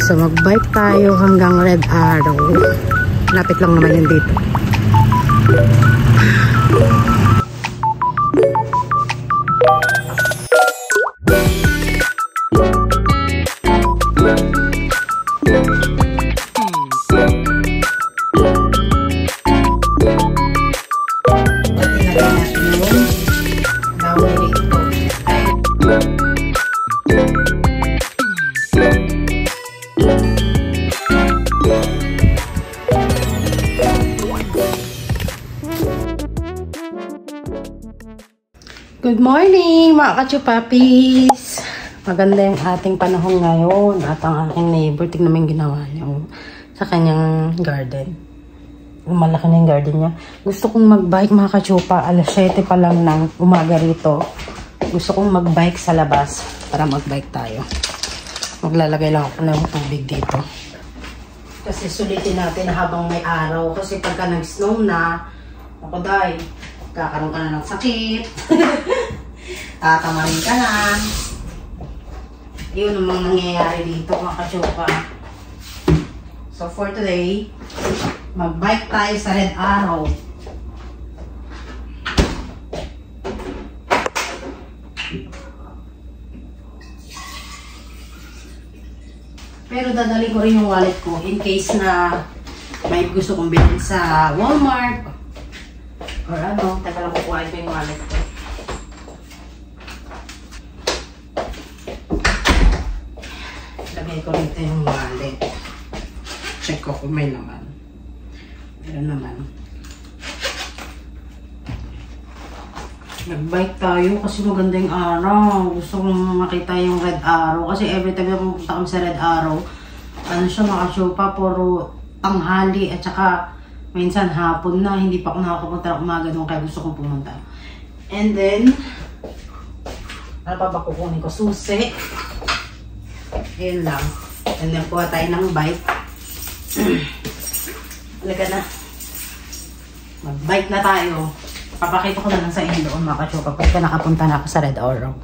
So mag-bike tayo hanggang Red Arrow. Lapit lang naman yun dito. Good morning mga kachupapis! Maganda yung ating panahon ngayon at ang aking neighbor, tignan mo yung ginawa niya sa kanyang garden. Malaki na yung garden niya. Gusto kong mag-bike mga kachupa, alas 7 pa lang ng umaga rito. Gusto kong mag-bike sa labas para mag-bike tayo. Maglalagay lang ako ng tubig dito. Kasi sulitin natin habang may araw. Kasi pagka nag-snow na, ako dahil kakaroon ka na ng sakit. Tatamarin ka na. Yun ang mga nangyayari dito mga kachupa. So for today, mag-bike tayo sa Red Arrow. Pero dadali ko rin yung wallet ko in case na may gusto kong bilhin sa Walmart. Or ano, teka lang kukuhain ko yung wallet ko. Lagay ko rito yung wallet. Check ko kung may laman. Meron naman. Nag-bike tayo kasi maganda yung araw. Gusto kong makita yung Red Arrow. Kasi every time na pumunta kami sa Red Arrow, ano siya mga kachupa, puro tanghali at saka minsan hapon na, hindi pa ako nakakapunta ng umaga doon kaya gusto kong pumunta. And then, ano pa ba kukunin ko? Susi. Ayun lang. And then, kuha tayo ng bike. Halika na. Mag-bike na tayo. Papakita ko na lang sa inyo doon mga kachupa pagka nakapunta na ako sa Red Arrow.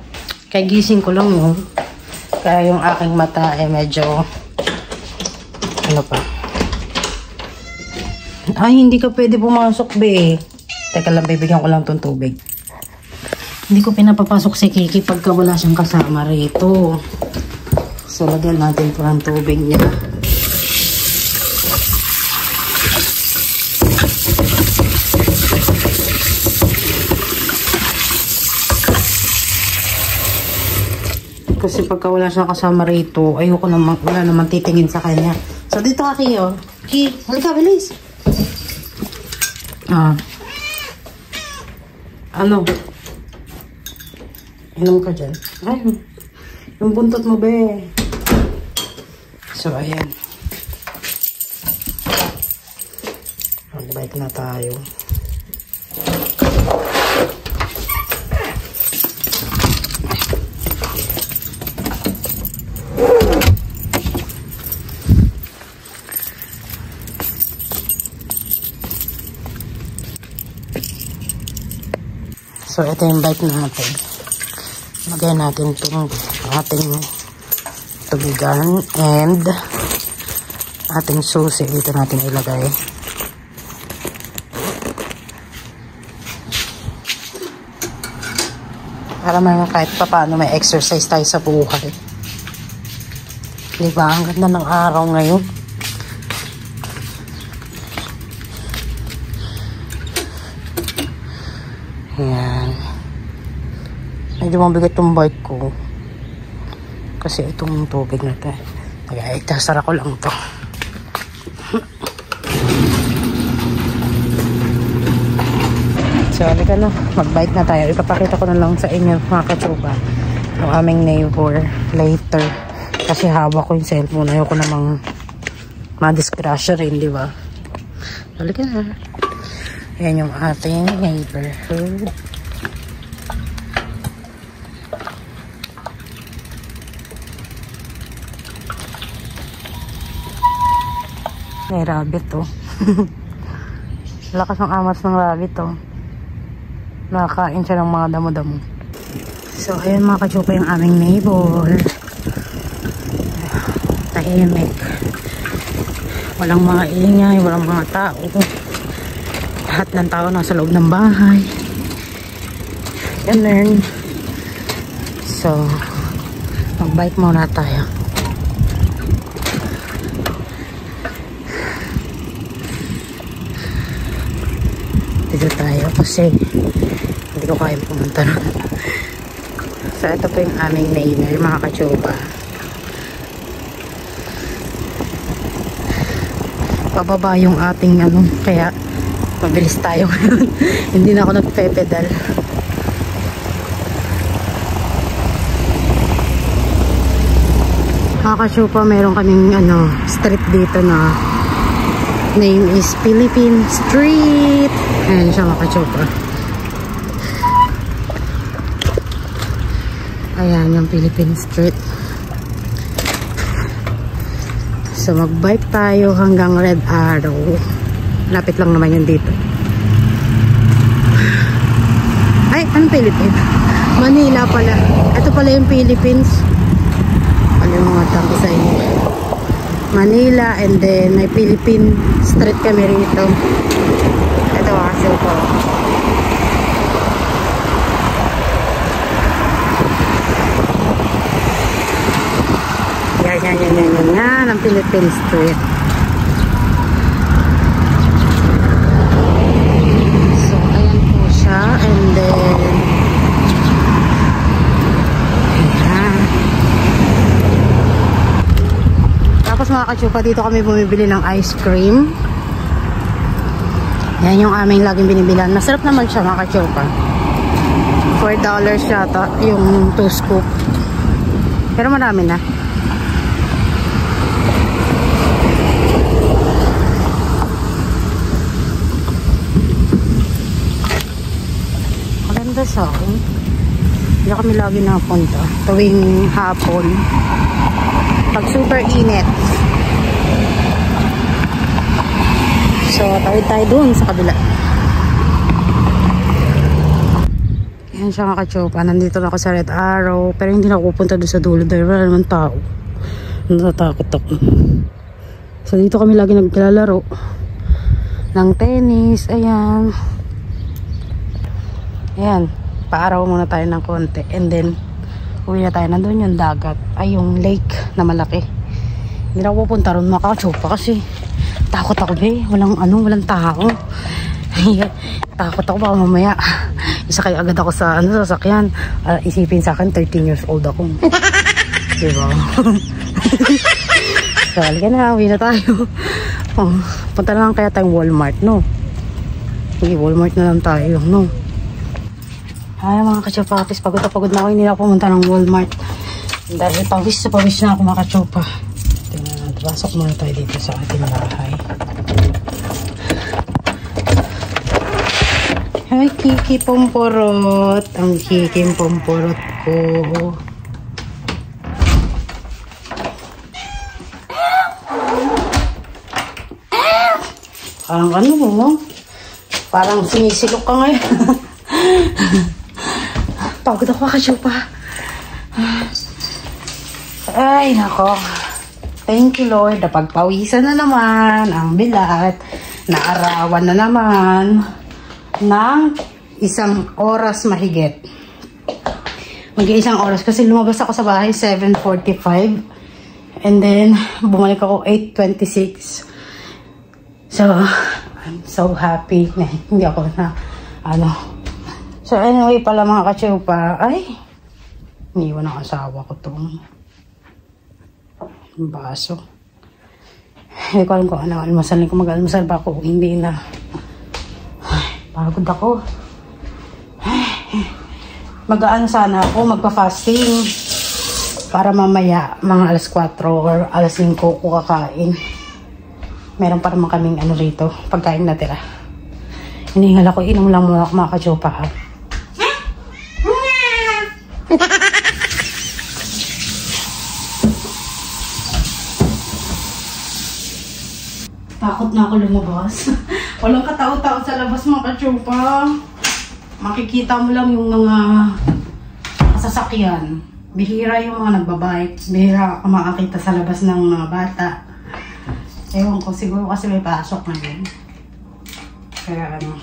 Kaya gising ko lang yun. Kaya yung aking mata ay medyo ano pa. Ay, hindi ka pwede pumasok, be. Teka lang, bibigyan ko lang itong tubig. Hindi ko pinapapasok si Kiki pagka wala siyang kasama rito. So, lagyan natin po ang tubig niya. Kasi pagka wala siyang kasama rito, ayoko naman, wala naman titingin sa kanya. So, dito ka, Ki, oh. Ki, halika, bilis. Ano? Inom ka dyan. Ay, yung buntot mo, be. So, ayan. Mag-bike na tayo. So, ito yung bike natin. Lagyan natin itong ating tubigan and ating susi. Dito natin ilagay. Para man kahit pa paano may exercise tayo sa buhay. Diba? Ang ganda ng araw ngayon. Ayan. Medyo mabigat yung bike ko. Kasi itong tubig na ito. Nag-aitasara ko lang ito. So, halika na. Mag-bike na tayo. Ipapakita ko na lang sa inyo mga kachupa yung aming neighbor later. Kasi hawak ko yung cellphone. Ayoko namang madisgrasya rin, di ba? Halika na. Yan yung ating neighborhood. May rabbit to. Lakas ng amas ng rabbit to. Nakakain siya ng mga damo-damo. So, ayun mga kachupa yung aming neighbor. tahimik. Walang mga ingay, walang mga tao. Lahat ng tao nasa loob ng bahay. Ganun. So, mag-bike muna tayo. Dito tayo kasi hindi ko kaya pumunta na. So, ito po yung aming neighbor, mga kachupa. Pababa yung ating kaya mabilis tayo ngayon. Hindi na ako nagpe-pedal. Mga kachupa, meron kaming street dito na name is Philippine Street. Ayan siya, mga kachupa. Ayan yung Philippine Street. So mag-bike tayo hanggang Red Arrow. Lapit lang naman yun dito. Ay, anong Philippines? Manila pala. Ito pala yung Philippines. Ano yung mga tanto sa inyo? Manila, and then may Philippine Street kami rito. Ito kasi po. Yan ang Philippine Street. So ayan po siya, and then ayan. Tapos mga kachupa, dito kami bumibili ng ice cream. Yan yung aming laging binibilan. Masarap naman siya, mga kachupa. $4 yata yung 2 scoop. Pero marami na. Maganda sa akin. Hindi kami lagi nakapunta. Tuwing hapon. Pag super init. So, tawid tayo dun sa kabila. Yan siya, mga kachupa. Nandito na ako sa Red Arrow. Pero hindi na ako pupunta doon sa dulo dahil wala naman tao. Natatakot ako. So, dito kami lagi naglalaro ng tennis. Ayan. Ayan. Paaraw muna tayo ng konti. And then, uwi na tayo. Nandun yung dagat. Ay, yung lake na malaki. Hindi na ako pupunta ron, mga kachupa, kasi takot ako, be. Walang tao. Takot ako baka mamaya isakay agad ako sa sasakyan. Isipin sa akin 13 years old ako. Diba? So, halika na, uwi na tayo. Punta na lang kaya tayong Walmart, no? Sige, Walmart na lang tayo, no? Ay, mga kachupatis, pagod na ako. Hindi na ako pumunta ng Walmart dahil pawis na ako, mga kachupa. Pasok muna tayo dito sa ating bahay. Ay, Kiki Pomporot. Ang Kiki Pomporot ko. Parang no? Parang sinisilok ka ngayon. Pagod ako, kachupa. Ay, nako. Thank you, Lord. Napagpawisan na naman ang bilat. Naarawan na naman ng 1 oras mahigit. Mag-1 oras kasi lumabas ako sa bahay 7:45. And then, bumalik ako 8:26. So, I'm so happy na hindi ako na, So, anyway pala, mga kachupa, ay, iniwan ang asawa ko itong baso. Hindi ko alam kung ano almasalin ko. Mag-almasal ba ako? Hindi na. Ay, pagod ako. Mag-ano sana ako, magpa-fasting. Para mamaya, mga alas 4 or alas 5 ko kakain. Meron pa naman kaming rito, pagkain na tira. Hinihingal ako, inom lang muna ako, mga kachupa, ha. Takot na ako lumabas. Walang katao-tao sa labas, mga kachupa. Makikita mo lang yung mga sasakyan. Bihira yung mga nagbabike. Bihira ka makakita sa labas ng mga bata. Ewan ko, siguro kasi may pasok ngayon. Kaya ano.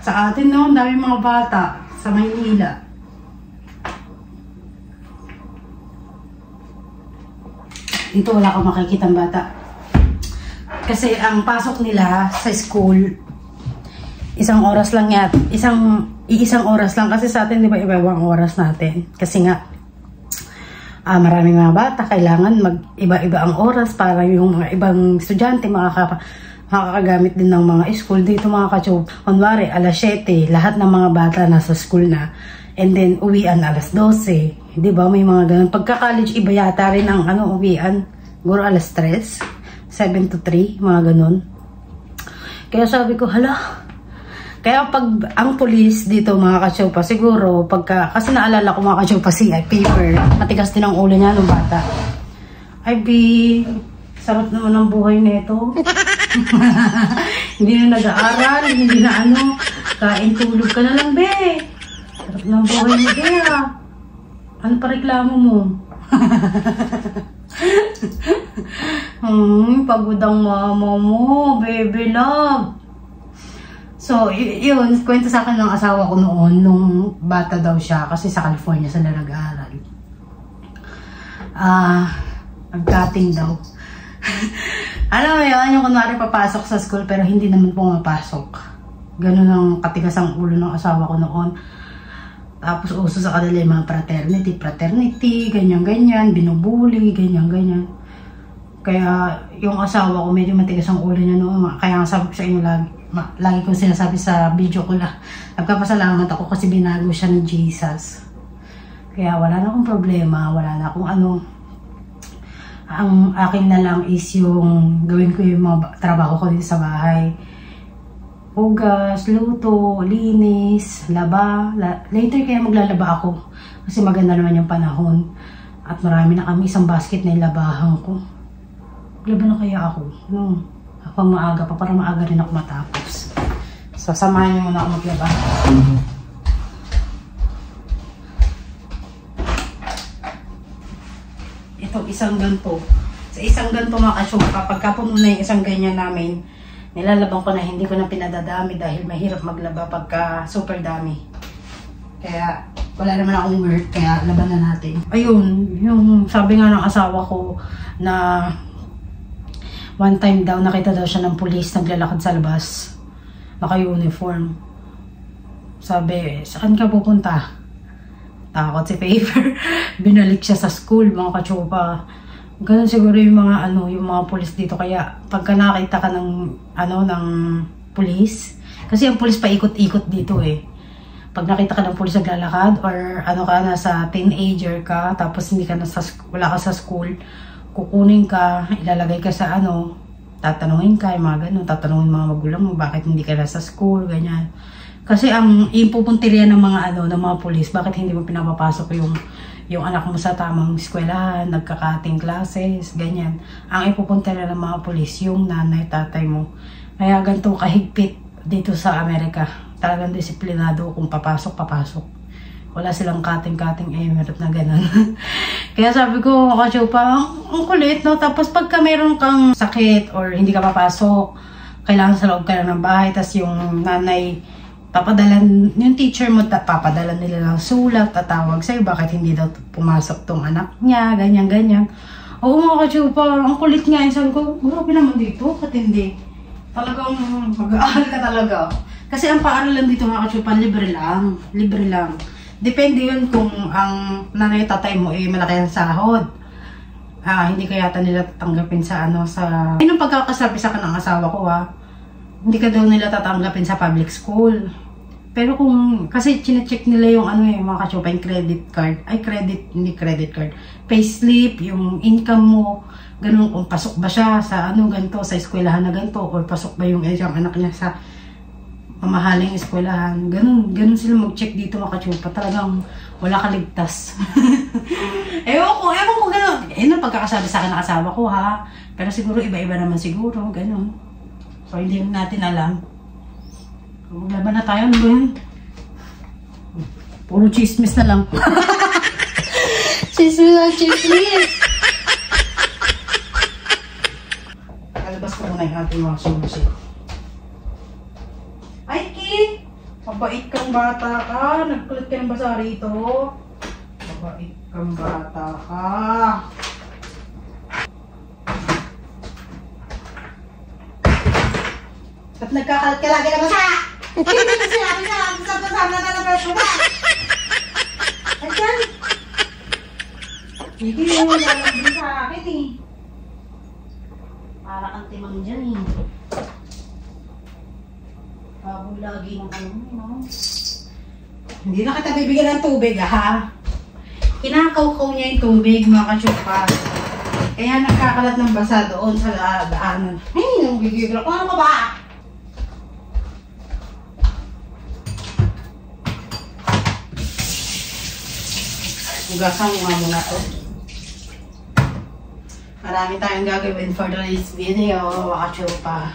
Sa atin no, dami mga bata sa Maynila. Dito wala kang makikita ng bata. Kasi ang pasok nila sa school, isang oras lang yan. Iisang oras lang. Kasi sa atin, di ba, iba-ibang oras natin. Kasi nga, maraming mga bata, kailangan mag-iba-iba ang oras para yung mga ibang estudyante makakagamit din ng mga school. Dito mga ka-chub, kunwari, alas 7, lahat ng mga bata nasa school na. And then, uwian alas 12. Di ba? May mga ganun. Pagka-college, iba yata rin ang uwian. Siguro alas 3, 7 to 3, mga ganun. Kaya sabi ko, hala. Kaya pag ang police dito mga ka-chopa, siguro, kasi naalala ko mga ka-chopa paper, matigas din ang ulo niya ng bata. Ay, sarap naman ang buhay nito. Hindi na nag-aaral, hindi na kain tulog ka na lang, be. Sarap ng buhay mo, kaya. Ano pa reklamo mo? Pagod ang mama mo, baby love. So, yun, kwento sa akin ng asawa ko noon, nung bata daw siya, kasi sa California sila nag-aaral. Nag-cutting daw. Alam mo yun, yung kunwari papasok sa school, pero hindi naman pumapasok. Ganun ang katigas ang ulo ng asawa ko noon. Tapos uso sa kanila yung mga fraternity, ganyan-ganyan, binubuli, ganyan-ganyan. Kaya yung asawa ko, medyo matigas ang ulo niya noon. Kaya sabi ko sa inyo lagi kong sinasabi sa video ko na nagpapasalamat ako kasi binago siya ng Jesus. Kaya wala na akong problema, wala na akong Ang akin na lang is yung gawin ko yung mga trabaho ko dito sa bahay. Hugas, luto, linis, laba. Later kaya maglalaba ako kasi maganda naman yung panahon. At marami na kami, isang basket na yung labahan ko. Laba na kaya ako? Pang maaga pa, para maaga rin ako matapos. So, samahan niyo muna ako maglaba. Ito, isang ganto. Sa isang ganto mga ka-chopa, kapag kapuno na yung isang ganyan namin, nilalabang ko na, hindi ko na pinadadami dahil mahirap maglaba pagka super dami. Kaya, wala naman akong work, kaya laban na natin. Ayun, yung sabi nga ng asawa ko na one time daw, nakita daw siya ng pulis naglalakad sa labas. Naka-uniform. Sabi, saan ka pupunta? Takot si Paper. Binalik siya sa school, mga ka-chopa. Ganun siguro yung mga, yung mga pulis dito. Kaya, pagka nakita ka ng pulis, kasi ang pulis paikot-ikot dito eh. Pag nakita ka ng pulis naglalakad, or nasa teenager ka, tapos hindi ka wala ka sa school, kukunin ka, ilalagay ka sa tatanungin ka, yung mga ganun, tatanungin mga magulang mo, bakit hindi ka nasa school, ganyan. Kasi ang ipupuntirya ng mga ng mga pulis, bakit hindi mo pinapapasok yung anak mo sa tamang eskwelahan, nagka-cutting classes, ganyan. Ang ipupuntirya ng mga pulis, yung nanay, tatay mo. Kaya ganito kahigpit dito sa Amerika. Talagang disiplinado kung papasok. Wala silang cutting emirate na gano'n. Kaya sabi ko, ka-chopa, ang kulit, no? Tapos pagka meron kang sakit or hindi ka papasok, kailangan sa loob ka lang ng bahay, tas yung nanay, yung teacher mo, papadalan nila ng sulat, tatawag sa'yo, bakit hindi daw pumasok tong anak niya, ganyan-ganyan. Oo mga ka-chopa, ang kulit nga. Sabi ko, grabe naman dito, katindi. Talagang mag-aaral ka talaga. Kasi ang paaralan dito mga ka-chopa, libre lang. Depende yun kung ang nanay tatay mo malaki ang sahod. Hindi ka yata nila tatanggapin sa Yun ang pagkakasabi sa kanang asawa ko hindi ka daw nila tatanggapin sa public school. Pero kasi chinecheck nila yung mga ka-chopa, yung hindi credit card. Payslip, yung income mo, ganun, kung pasok ba siya sa ganito, sa eskwelahan na ganito, or pasok ba yung anak niya sa mamahaling eskwelahan. Ganun sila mag-check dito mga ka-chopa. Talagang wala kaligtas. ewan ko ganun. Yun ang pagkakasabi sa akin ng asawa ko Pero siguro iba-iba naman siguro. Ganun. So hindi natin alam. Maglaban na tayo. Ano ba yun? Puro chismis na lang. Chismis! Chismis! Kalabas ko muna yung ating washing machine. Ay, Ki! Mabait kang bata ka. Nagkulit ka ng basa rito. Mabait kang bata ka. Ba't nagkakalat ka lagi na basa? Hindi na sinabi na. Basa-basa na naman ba? Ayan. Hindi mo lalagyan sa akin eh. Para kang timang dyan eh. Baboy lagi ng ano mo. Hindi na kita bibigyan ng tubig ha. Kinakaw-kaw niya yung tubig mga kachupa. Kaya nagkakalat ng basa doon sa daanan. Ay, nang gigigil ako. Ano ka ba? Hugasan mo nga muna to. Marami tayong gagawin for today's video, mga kachupa.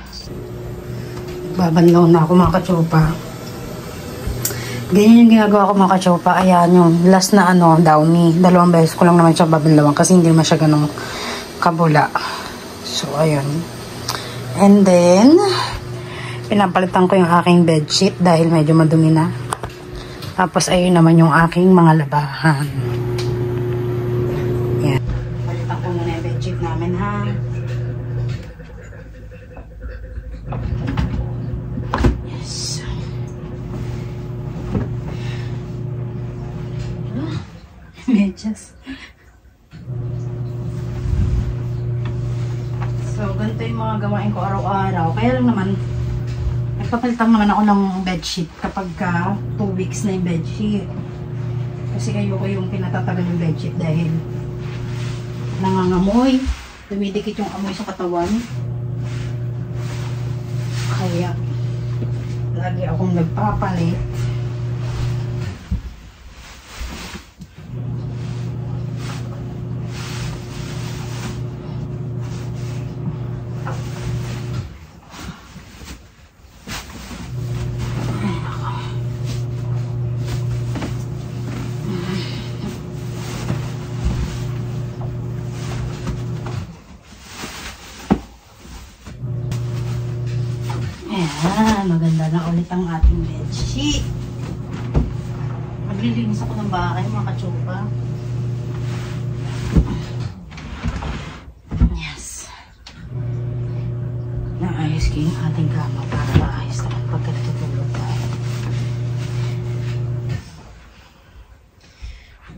Babanlaw na ako mga kachupa. Ganyan yung ginagawa ko mga kachupa. Ayan yung last na downy. 2 beses ko lang naman siya babanlawan kasi hindi naman siya ganong kabula. So, ayun. And then, pinapalitan ko yung aking bedsheet dahil medyo madumi na. Tapos, ayun naman yung aking mga labahan. Yan. Palitan ko muna yung bedsheet namin, ha? Yes. Medyas. So, ganito yung mga gawain ko araw-araw. Kaya lang naman, nagpapalitan naman ako ng bedsheet kapag 2 weeks na yung bedsheet. Kasi ayoko yung pinatatagal yung bedsheet dahil nangangamoy. Dumidikit yung amoy sa katawan. Kaya, lagi akong nagpapalit. Ayan, maganda na ulit ang ating bedsheet. Maglilinis ako ng bahay, mga kachupa. Yes. Naayos ko yung ating kama para maayos naman pagka natutulog tayo.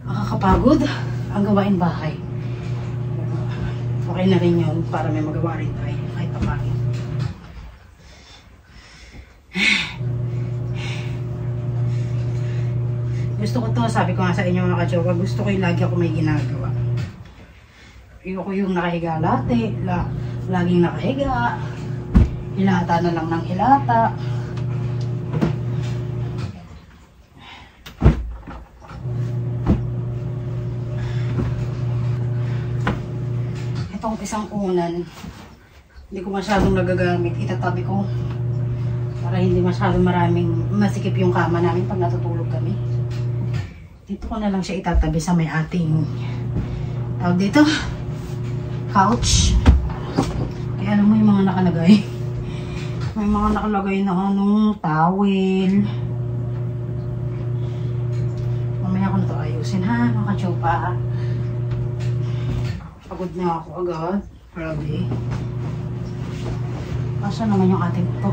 Makakapagod ang gawain bahay. Okay na rin yun para may magawa rin tayo kahit papain. Gusto ko to, sabi ko nga sa inyo mga kachoka, gusto ko yung lagi ako may ginagawa. Ayoko yung nakahiga late, laging nakahiga, hilata na lang ng hilata. Itong isang unan, hindi ko masyadong nagagamit, itatabi ko para hindi masyadong maraming masikip yung kama namin pag natutulog kami. Dito ko na lang siya itatabi sa may ating tawag dito, couch. Kaya alam mo yung mga nakalagay. May mga nakalagay na towel. Mamaya ko na ito ayusin ha, mga kachupa. Pagod na ako agad. Grabe. Asa naman yung ating ito?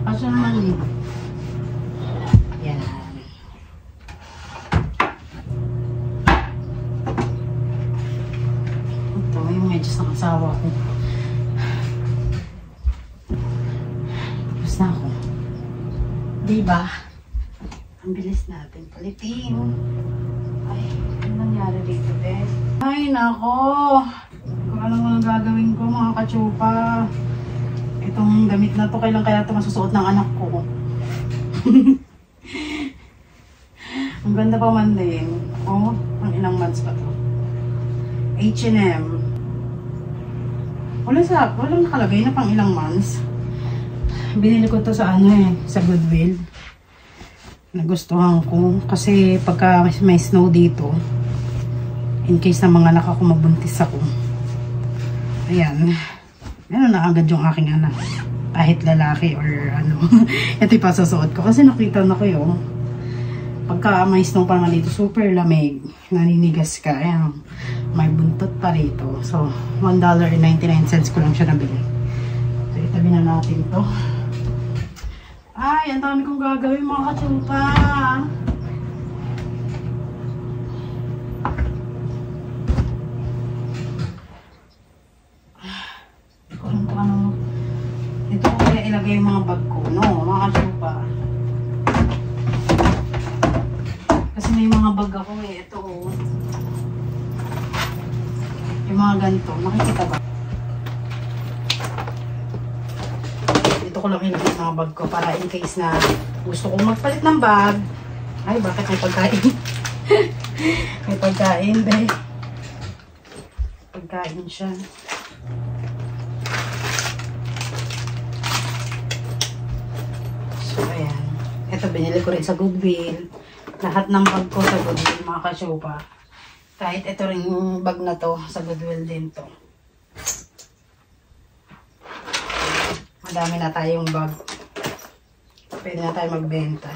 Asa naman dito? Yan. Ito yung medyas ng asawa ko. Tapos na ako. Diba? Ang bilis natin palitin. Ay, ano nangyari dito, eh? Ay, nako. Kung anong gagawin ko, mga kachupa. Itong damit na to, kailan kaya ito masusuot ng anak ko? Ang ganda pa man din. Oh, ang ilang months pa to. H&M. Walang nakalagay na pang ilang months. Binili ko to sa sa Goodwill. Nagustuhan ko. Kasi pagka may snow dito, In case na mga anak ako mabuntis ako. Ayan. Meron na agad yung aking anak. Kahit lalaki or ano. Ito yung pasasuot ko. Kasi nakita na ko yung pagka may snow pa naman dito, super lamig. Naninigas ka. Ayan. May buntot pa rito. So, $1.99 ko lang siya nabili. So, itabi na natin ito. Ay, ang dami kong gagawin mga kachupa. Ito ko kaya ilagay yung mga bag ko, no? Mga kachupa. Kasi may mga bag ako eh. Ito oh. Yung mga ganito. Nakikita ba? Dito ko lang ilagay yung mga bag ko para in case na gusto kong magpalit ng bag. Ay, bakit may pagkain? May pagkain, dahil. Pagkain siya. So, ayan. Ito, binili ko rin sa Goodwill. Lahat ng bag ko sa Goodwill, mga kasyupa. Kahit ito rin yung bag na to, sa Goodwill din to. Madami na tayong bag. Pwede na tayo magbenta.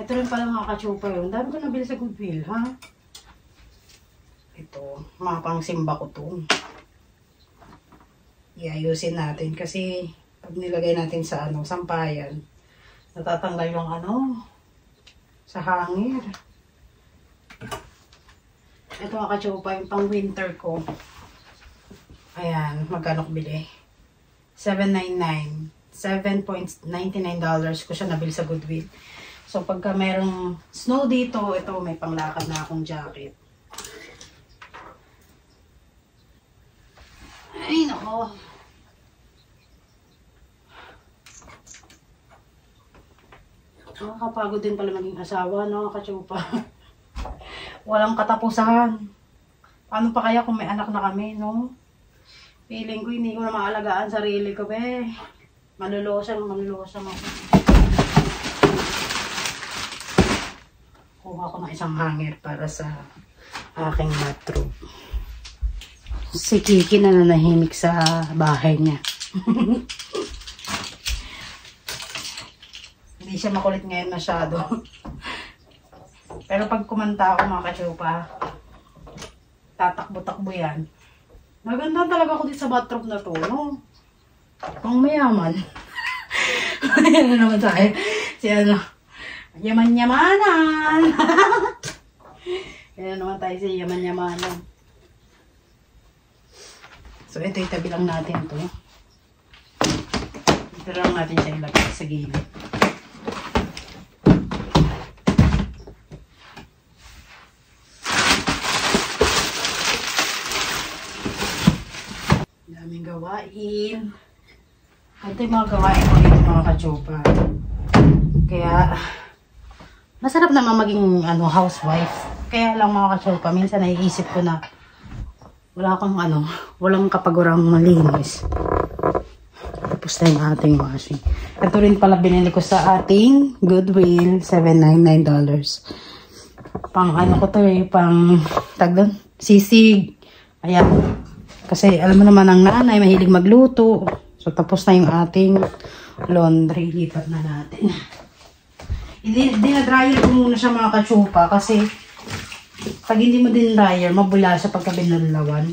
Ito rin pala mga kasyupa yun. Dami ko nabili sa Goodwill, ha? Ito, mga pang simba ko to. Iayusin natin kasi pag nilagay natin sa ano, sampayan, natatanggal yung ano, sa hangir. Ito mga kachupa, yung pang winter ko. Ayan, magkano ko bili? $7.99. $7.99 ko siya nabili sa Goodwill. So pagka merong snow dito, ito may panglakad na akong jacket. Ay, nako. Nakakapagod din pala maging asawa, no, kachupa. Walang katapusan. Paano pa kaya kung may anak na kami, no? Feeling ko hindi ko na maalagaan sarili ko, be. Malulosa ako. Kuha ko ng isang hanger para sa aking wardrobe. Si Kiki na nanahimik sa bahay niya. Hindi siya makulit ngayon masyado. Pero pag kumanta ako mga kachupa, tatakbo-takbo yan. Maganda talaga ako dito sa bathrobe na to, no? Pang mayaman. Ayan na naman tayo. Si ano, yaman-yamanan. Ayan na naman tayo si yaman-yamanan. So ito itabi lang natin to. Ito lang natin siya ilagay sa gilid. Daming gawain. Ito yung mga gawain ko dito mga kachupa. Kaya masarap naman maging ano, housewife. Kaya lang mga kachupa, minsan naiisip ko na wala akong ano, walang kapagurang malinis. Tapos na yung ating washing. Ito rin pala binili ko sa ating Goodwill, $7.99. Pang ano ko to eh, pang tag doon, sisig. Ayan. Kasi alam mo naman ang nanay, mahilig magluto. So tapos na yung ating laundry. Lipat na natin. Dinadryer ko muna siya mga kachupa kasi pag hindi mo din dryer, mabula siya pagka binalawan.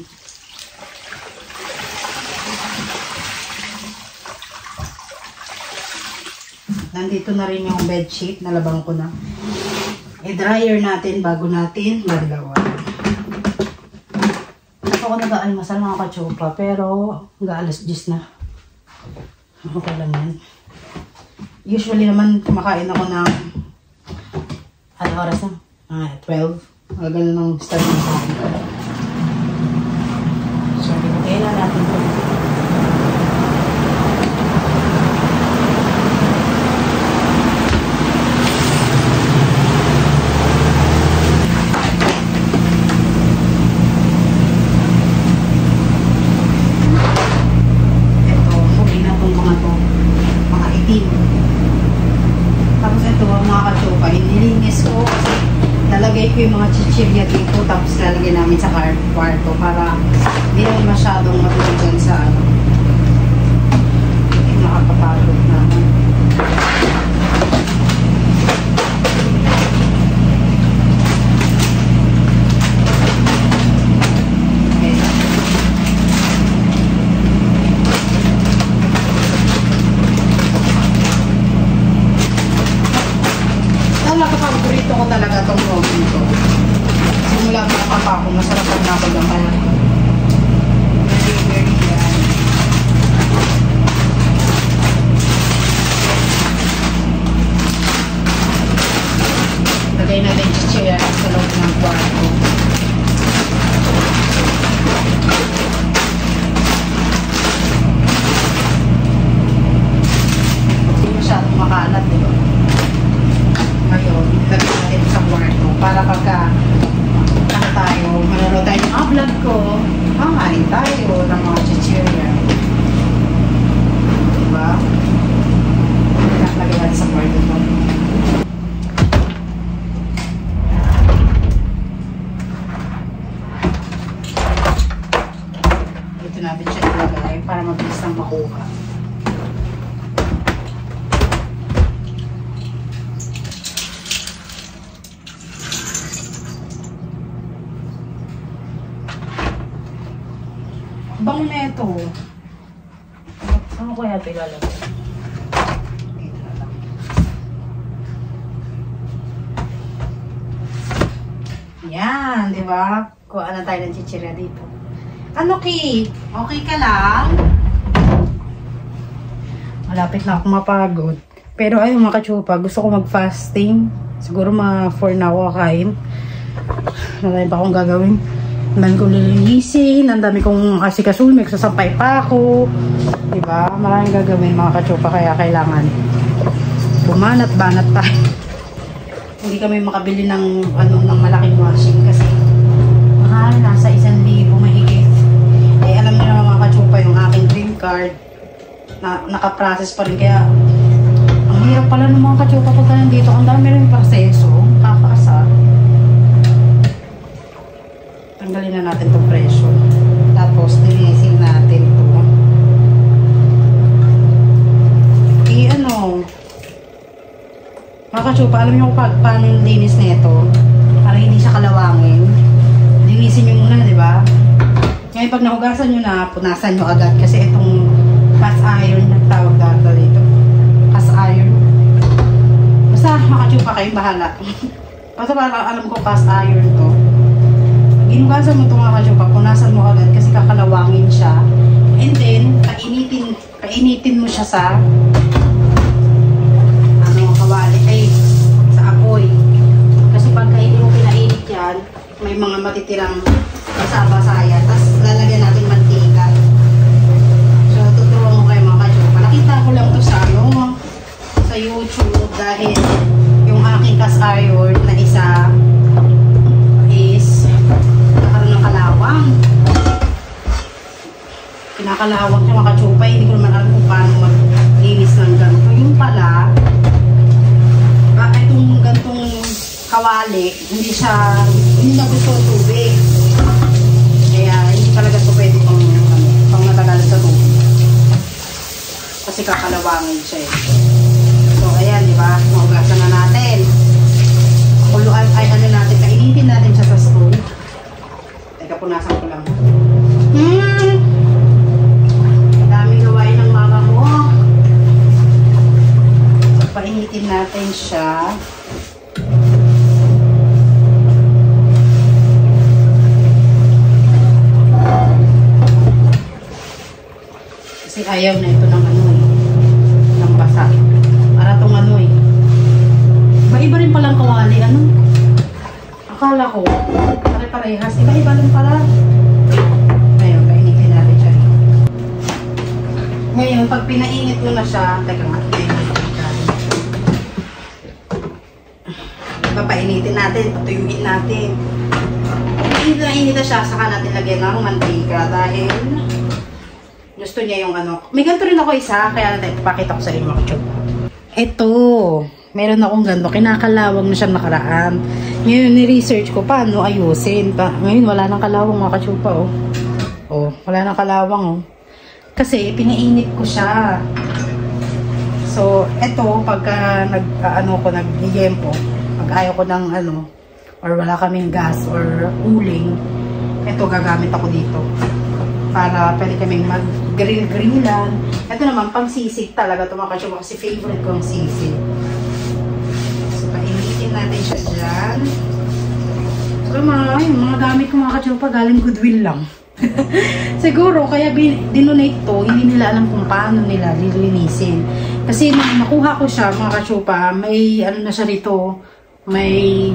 Nandito na rin yung bedsheet, nalabang ko na. I-dryer natin bago natin balawan. Ako nag-aalmasal mga kachupa, pero hanggang 10:00 na. Okay lang yan. Usually naman kumakain ako ng ano oras na? 12. Ganun ang start ng sabi ko. So, ibigay na natin ito. Ito, huli na itong mga itim. Tapos yung mga chichirya dito, tapos lalagyan namin sa kwarto para hindi naman masyadong matulog sa ano. Yung nakakapagod naman. Paborito ko talaga itong roaming ko. Simula mga kapako, masarapan na ako lang kaya. Very yan. Lagay natin chichirya sa loob ng kwarto. Hindi masyadong makalat, diba? Ngayon, lagay natin sa kwarto para pagka ano tayo, mananood tayo ng vlog ko, hangain tayo ng mga chichirya. Diba? Lagay natin sa kwarto ko. Dito natin siya ilagay para mabilis nang makuha. Bango na ito. Saan ko kaya ito ilalagay? Dito na lang. Yan, di ba? Kuha na tayo ng chichirya dito. Ano, Ki? Okay ka lang? Malapit na ako mapagod. Pero ayun mga kachupa, gusto ko mag-fasting. Siguro mga 4 na ako kakain. Marami pa akong gagawin. Ang dami kong lilinisin, ang dami kong asikasul, may sasampay pa ako. Diba? Maraming gagawin mga kachupa, kaya kailangan bumanat-banat tayo. Hindi kami makabili ng, ng malaking washing kasi mahal, nasa 1,000 mahigit. Eh, alam niyo naman mga kachupa, yung aking dream card, na nakaprocess pa rin. Kaya, ang hirap pala ng mga kachupa pagka nandito. Ang dami rin proseso, kakaasa. Tanggalin na natin itong presyo. Tapos, linisin natin ito. Mga kachupa, alam niyo kung paano yung linis na ito? Para hindi siya kalawangin. Linisin nyo muna, di ba? Ngayon, pag nahugasan nyo na, punasan nyo agad. Kasi itong cast iron, nagtawag data dito. Cast iron. Basta, mga kachupa, kayong bahala. Basta para alam ko cast iron to. Ginugasan mo ito mga kachupa, punasan mo agad kasi kakalawangin siya. And then, kainitin mo siya sa kawali, sa apoy. Kasi pagka hindi mo pinainit yan, may mga matitirang basa-basa yan. Tapos lalagyan natin mantika. So, tuturuan mo kayo mga kachupa. Nakita ko lang ito sa YouTube dahil yung aking cast iron na isa is nakaroon ng kalawang. Kinakalawang siya mga kachupa. Hindi ko naman alam kung paano maglinis ng ganito. Yung pala, itong gantong kawali, hindi na gusto tubig. Kaya hindi talaga ito pwede pang matagal sa tubig. Kasi kakalawangin siya eh. So ayan, di ba? Mahugasan na natin. Kuluan ay natin, kainitin natin siya sa stove. Teka, punasan ko lang. Madaming gawain ng mama mo. So, painitin natin siya. Kasi ayaw na ito ng ng basa. Para itong iba rin palang kawali. Akala ko, pare-parehas. Iba-iba rin pala. Ngayon, painitin natin siya. Ngayon, pag pinainit mo na siya, teka nga, papainitin natin, patuyuin natin. Init na siya, saka natin lagyan ng mantika dahil gusto niya yung may ganito rin ako isa, kaya natin, pakita ko sa inyo mga chup. Ito, Meron akong ganito. Kinakalawang na siya nakaraan. Ngayon, ni-research ko paano ayusin. Ngayon, wala nang kalawang mga ka-chupa, oh. Oh, wala nang kalawang, oh. Kasi, pinainit ko siya. So, eto, pagka nag-yempo, pag ayaw ko ng or wala kaming gas or uling, eto gagamit ako dito. Para pwede kaming mag-grill-grillan. Ito naman, pang sisig talaga ito mga ka-chupa kasi favorite ko ang sisig. So, painitin natin siya dyan. So, mga gamit ko mga ka-chupa galing Goodwill lang. Siguro, kaya dinonate to, hindi nila alam kung paano nila lilinisin. Kasi nung nakuha ko siya, mga ka-chupa, may na siya rito, may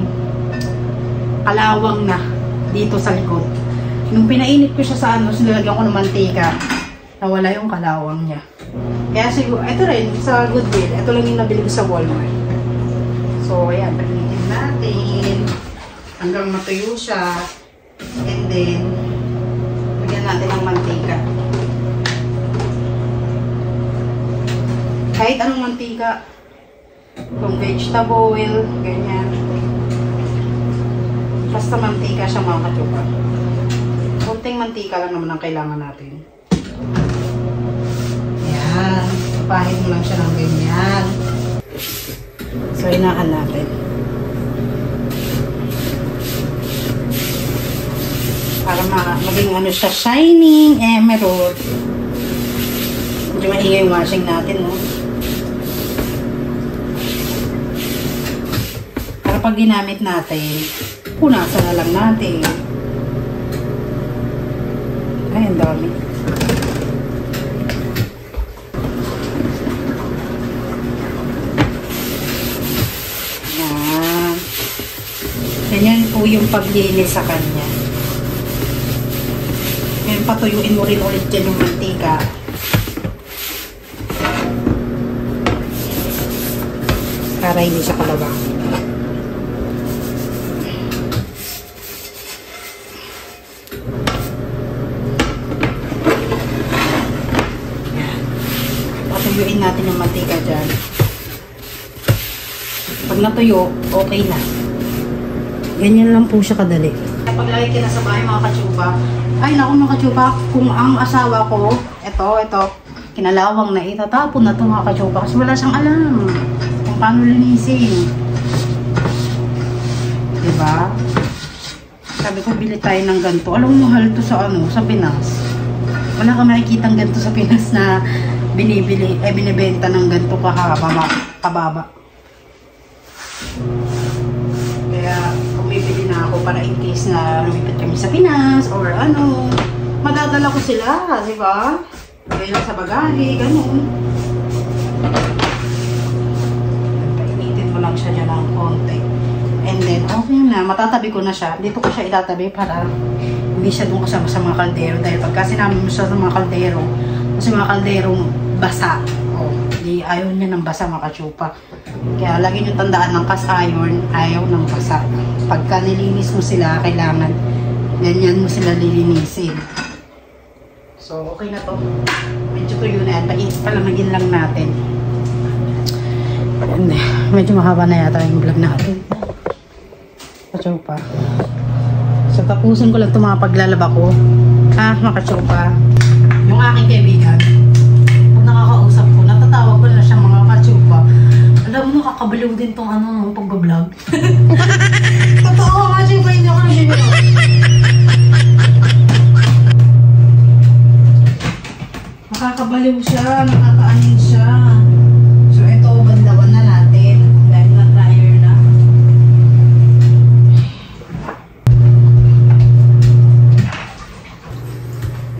kalawang na dito sa likod. Nung pinainit ko siya sa sinilagyan ko ng mantika, nawala yung kalawang niya. Kaya siguro, ito rin, sa Goodwill, ito lang yung nabili ko sa Walmart. So, ayan, painitin natin hanggang matuyo siya. And then, lagyan natin ng mantika. Kahit anong mantika. Kung vegetable oil, ganyan. Basta mantika siya mga ka-chupa. Kunting mantika lang naman ang kailangan natin. Ayan. Pahid mo lang siya ng ganyan. So, inahan natin. Para maging siya, shining emerald. Medyo maingay yung washing natin, no? Para pag ginamit natin, punasan na lang natin. Ay, ang dami. Yan. Ganyan po yung paglinis sa kanya. Ngayon, patuyuin mo rin ulit dyan yung mantika. Para hindi siya kalawang. Patuyuin natin yung mantika dyan. Pag natuyo, okay na. Ganyan lang po siya kadali. Pag lagi ka na sa bahay mga ka-chupa, ay naku mga ka-chupa, kung ang asawa ko, ito, kinalawang na itatapon na ito mga ka-chupa kasi wala siyang alam kung paano linisin. Diba? Sabi ko, bili tayo ng ganito. Alam mo, mahal to sa sa Pinas. Wala ka makikitang ganito sa Pinas na binibenta ng ganito kababa. Kaya, bumibili na ako para in case na lumipat kami sa Pinas or madadala ko sila, di ba? Lagay lang sa bagahe, ganun. Painitin mo lang siya dyan ng konti. And then, okay na, matatabi ko na siya. Dito ko siya itatabi para hindi siya doon kasama sa mga kaldero. Dahil pagka sinabi mo siya sa mga kaldero, kasi mga kalderong basa. Di ayaw niya ng basa mga ka-chupa. Kaya lagi nyo tandaan ng cast iron, ayaw ng basa. Pagka nilinis mo sila, kailangan ganyan mo sila lilinisin. So, okay na to. Medyo tuyo na yan. Palamagin lang natin. And, medyo mahaba na yata yung vlog natin. Ka-chupa. So, tapusin ko lang itong mga paglalaba ko. Mga ka-chupa. Yung aking kaibigan. Pag nakakausap ko, natatawag ko na siya mga ka-chupa. Alam mo, nakakabaliw din itong pag-vlog. Totoo ka-chupa, hindi ako nabibiro. Nakakabaliw siya, nakakaanin siya. So, ito, bandawan na natin. Dahil na-dryer na.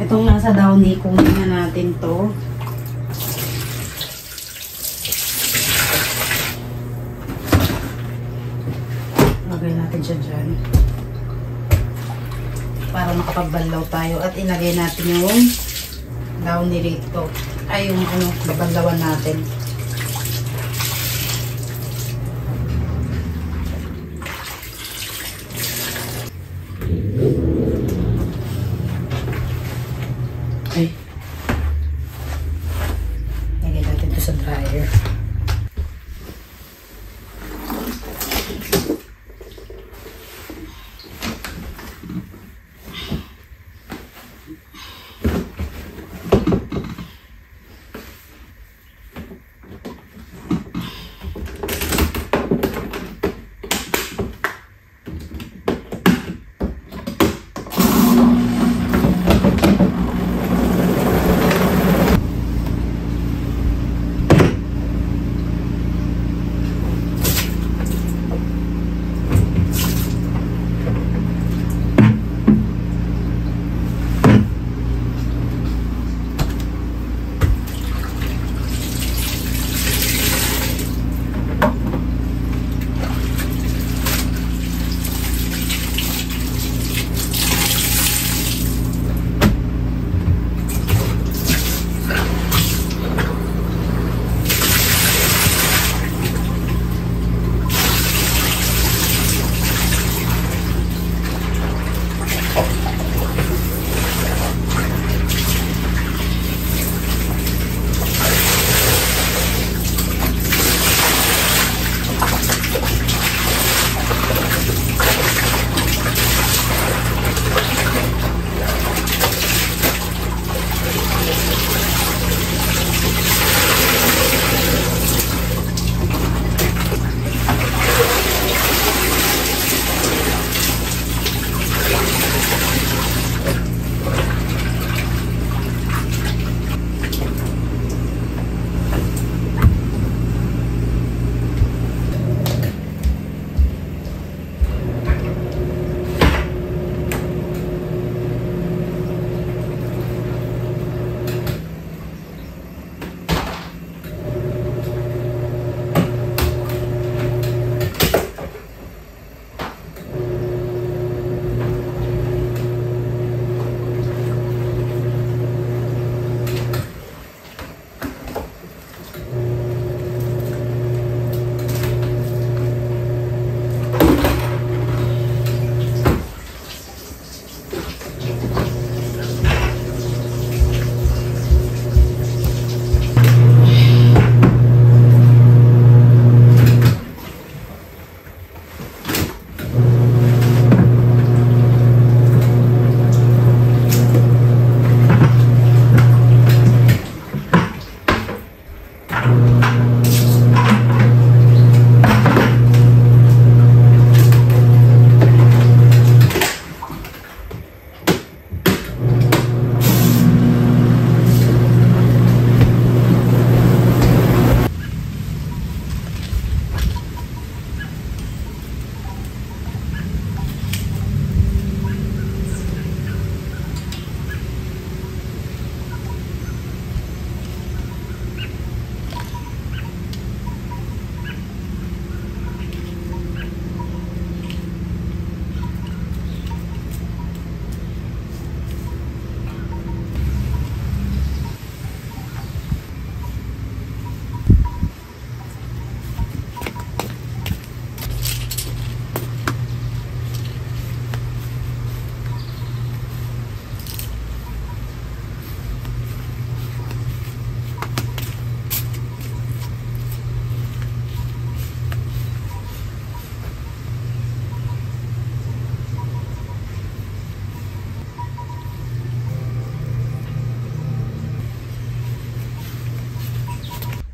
Itong nasa downy, kunin na natin to. Lagay natin siya dyan. Para makapagbanlaw tayo. At ilagay natin yung downy rito. Ay, yung babanlawan natin. Ay. Lagay natin ito sa dryer.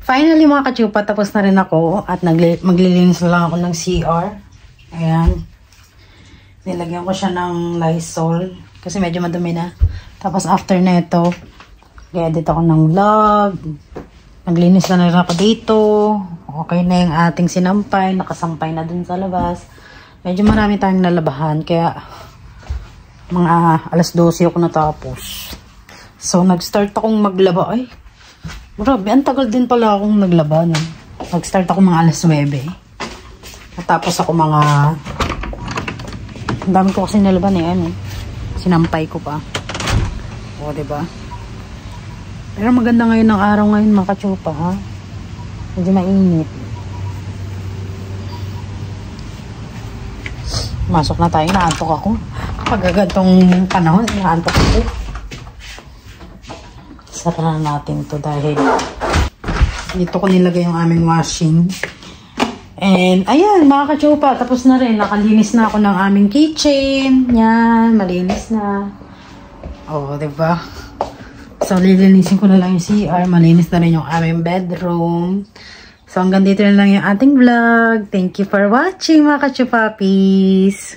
Finally mga kachupa, tapos na rin ako at maglilinis na lang ako ng CR. Ayan. Nilagyan ko siya ng Lysol kasi medyo madumi na. Tapos after na ito, i-edit ako ng vlog. Naglinis na rin ako dito. Okay na yung ating sinampay. Nakasampay na dun sa labas. Medyo marami tayong nalabahan. Kaya mga alas 12 ako natapos. So nag-start akong maglaba. Ay, grabe. Ang tagal din pala akong naglaba. No? Nag-start ako mga alas 9. Natapos ako mga... Ang dami ko kasi nalaban eh. Ano? Sinampay ko pa. O, diba? Pero maganda ngayon ang araw ngayon mga kachupa, ha? Medyo mainit. Masok na tayo. Naantok ako. Pag agad-tong panahon, naantok ako. Sara na natin to dahil dito ko nilagay yung aming washing. And, ayan, mga kachupa, tapos na rin. Nakalinis na ako ng aming kitchen. Yan, malinis na. O, diba? So, lilinisin ko na lang yung CR. Malinis na rin yung aming bedroom. So, hanggang dito na lang yung ating vlog. Thank you for watching, mga kachupapis.